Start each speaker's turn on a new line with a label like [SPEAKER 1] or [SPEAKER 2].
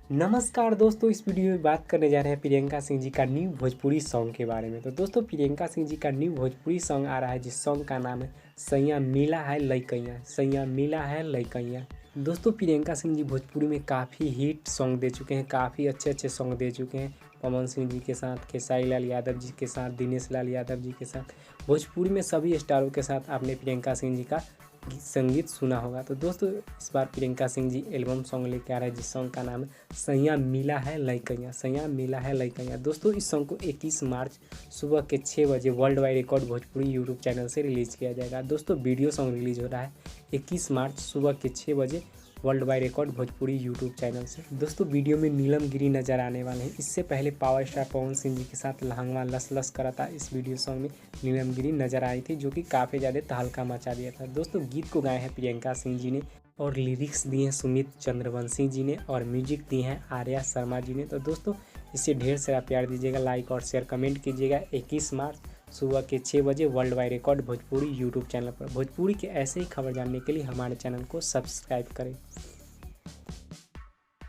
[SPEAKER 1] नमस्कार दोस्तों, इस वीडियो में बात करने जा रहे हैं प्रियंका सिंह जी का न्यू भोजपुरी सॉन्ग के बारे में। तो दोस्तों, प्रियंका सिंह जी का न्यू भोजपुरी सॉन्ग आ रहा है जिस सॉन्ग का नाम है सैयां मिला है लइकइया, सैयां मिला है लइकइया। दोस्तों, प्रियंका सिंह जी भोजपुरी में काफ़ी हिट सॉन्ग दे चुके हैं, काफ़ी अच्छे अच्छे सॉन्ग दे चुके हैं। पवन सिंह जी के साथ, खेसारी लाल यादव जी के साथ, दिनेश लाल यादव जी के साथ, भोजपुरी में सभी स्टारों के साथ आपने प्रियंका सिंह जी का संगीत सुना होगा। तो दोस्तों, इस बार प्रियंका सिंह जी एल्बम सॉन्ग लेके आ रहे हैं जिस सॉन्ग का नाम है सैयां मिला है लइकइया, सैयां मिला है लइकइया। दोस्तों, इस सॉन्ग को 21 मार्च सुबह के 6 बजे world wide record Bhojpuri YouTube channel से रिलीज़ किया जाएगा। दोस्तों, वीडियो सॉन्ग रिलीज़ हो रहा है 21 मार्च सुबह के 6 बजे world wide record Bhojpuri YouTube channel से। दोस्तों, वीडियो में नीलम गिरी नजर आने वाले हैं। इससे पहले पावर स्टार पवन सिंह जी के साथ लहंगा लस लस करा था। इस वीडियो सॉन्ग में नीलम गिरी नजर आई थी, जो कि काफ़ी ज़्यादा तहलका मचा दिया था। दोस्तों, गीत को गाए हैं प्रियंका सिंह जी ने और लिरिक्स दिए हैं सुमित चंद्रवंशी जी ने और म्यूजिक दिए हैं आर्या शर्मा जी ने। तो दोस्तों, इसे ढेर सारा प्यार दीजिएगा, लाइक और शेयर कमेंट कीजिएगा। 21 मार्च सुबह के 6 बजे world wide record Bhojpuri YouTube channel पर। भोजपुरी के ऐसे ही खबर जानने के लिए हमारे चैनल को सब्सक्राइब करें।